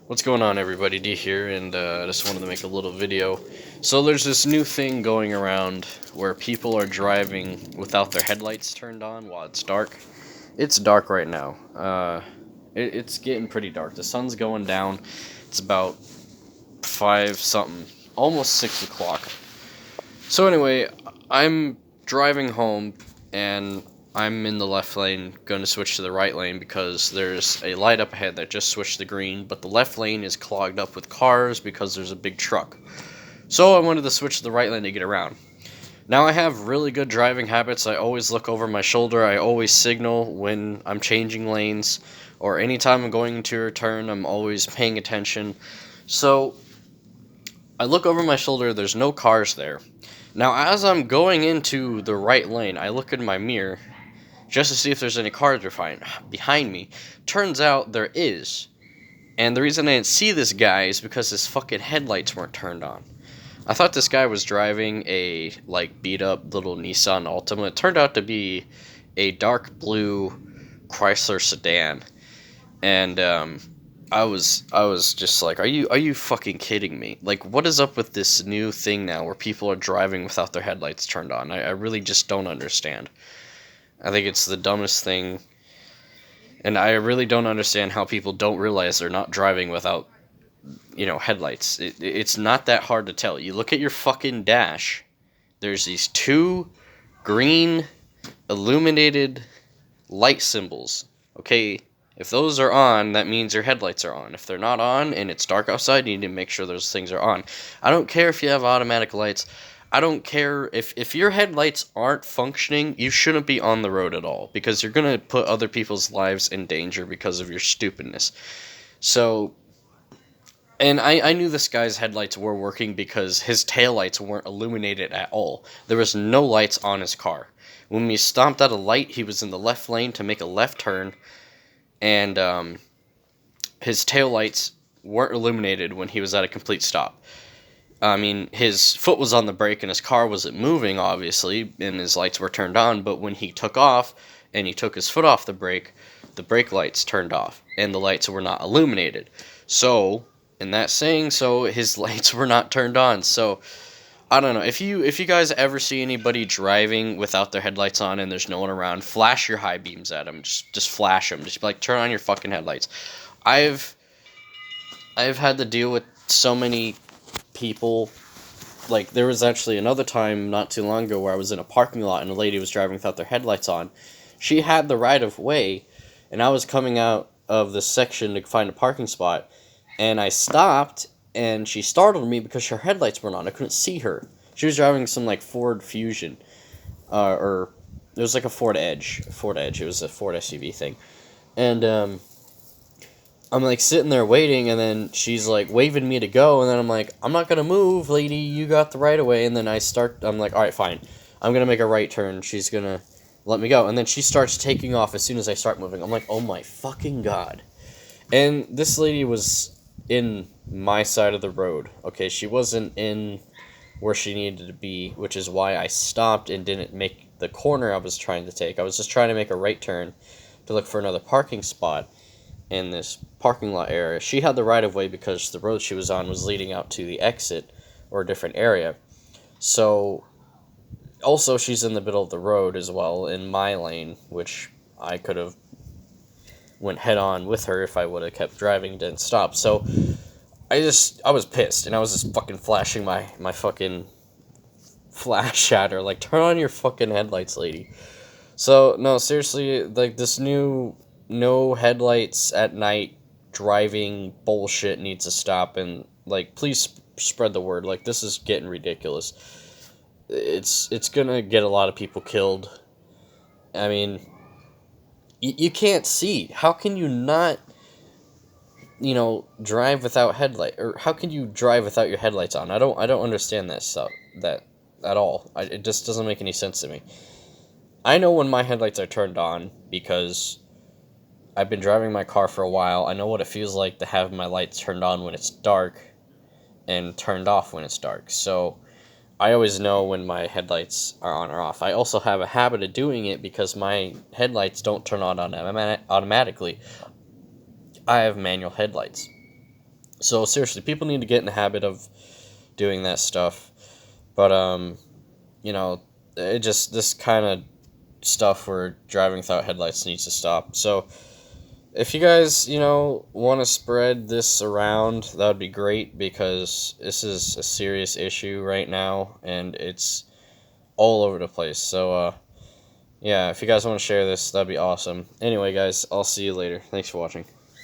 What's going on, everybody? D here, and I just wanted to make a little video. So there's this new thing going around where people are driving without their headlights turned on while it's dark. It's dark right now. It's getting pretty dark. The sun's going down. It's about 5 something, almost 6 o'clock. So anyway, I'm driving home, and I'm in the left lane, going to switch to the right lane because there's a light up ahead that just switched to green, but the left lane is clogged up with cars because there's a big truck. So I wanted to switch to the right lane to get around. Now I have really good driving habits. I always look over my shoulder. I always signal when I'm changing lanes, or anytime I'm going into a turn, I'm always paying attention. So I look over my shoulder, there's no cars there. Now, as I'm going into the right lane, I look in my mirror just to see if there's any cars behind me. Turns out there is. And the reason I didn't see this guy is because his fucking headlights weren't turned on. I thought this guy was driving a, beat up little Nissan Altima. It turned out to be a dark blue Chrysler sedan. And, I was just like, are you fucking kidding me? Like, what is up with this new thing now where people are driving without their headlights turned on? I really just don't understand. I think it's the dumbest thing, and I really don't understand how people don't realize they're not driving without, headlights. It's not that hard to tell. You look at your fucking dash, there's these two green illuminated light symbols. Okay, if those are on, that means your headlights are on. If they're not on and it's dark outside, you need to make sure those things are on. I don't care if you have automatic lights. I don't care if your headlights aren't functioning, you shouldn't be on the road at all because you're going to put other people's lives in danger because of your stupidness. So, and I knew this guy's headlights were working because his taillights weren't illuminated at all. There was no lights on his car. When we stopped at a light, he was in the left lane to make a left turn, and his taillights weren't illuminated when he was at a complete stop. I mean, his foot was on the brake and his car wasn't moving, obviously, and his lights were turned on, but when he took off and he took his foot off the brake lights turned off, and the lights were not illuminated. So, in that saying, so his lights were not turned on. So, I don't know. If you guys ever see anybody driving without their headlights on and there's no one around, flash your high beams at them. Just flash them. Just be like, turn on your fucking headlights. I've had to deal with so many people. Like, there was actually another time not too long ago where I was in a parking lot and a lady was driving without their headlights on. She had the right of way, and I was coming out of the section to find a parking spot, and I stopped, and she startled me because her headlights weren't on. I couldn't see her. She was driving some, Ford Fusion, or it was like a Ford Edge. It was a Ford SUV thing. And, I'm sitting there waiting, and then she's waving me to go, and then I'm like, I'm not gonna move, lady, you got the right of way. And then I'm like, alright, fine, I'm gonna make a right turn, she's gonna let me go. And then she starts taking off as soon as I start moving. I'm like, oh my fucking god. And this lady was in my side of the road, okay? She wasn't in where she needed to be, which is why I stopped and didn't make the corner I was trying to take. I was just trying to make a right turn to look for another parking spot in this parking lot area. She had the right of way because the road she was on was leading out to the exit or a different area. So, also she's in the middle of the road as well in my lane, which I could have went head on with her if I would have kept driving, didn't stop. So, I was pissed, and I was just fucking flashing my fucking flash at her, like, turn on your fucking headlights, lady. So, no, seriously, this new no headlights at night driving bullshit needs to stop, and please spread the word. This is getting ridiculous. It's gonna get a lot of people killed. I mean, you can't see. How can you not drive without headlight, or how can you drive without your headlights on? I don't understand that at all. It just doesn't make any sense to me. I know when my headlights are turned on because I've been driving my car for a while. I know what it feels like to have my lights turned on when it's dark and turned off when it's dark. So I always know when my headlights are on or off. I also have a habit of doing it because my headlights don't turn on automatically. I have manual headlights. So seriously, people need to get in the habit of doing that stuff. But you know, it just this kind of stuff where driving without headlights needs to stop. So if you guys, want to spread this around, that would be great because this is a serious issue right now and it's all over the place. So yeah, if you guys want to share this, that'd be awesome. Anyway, guys, I'll see you later. Thanks for watching.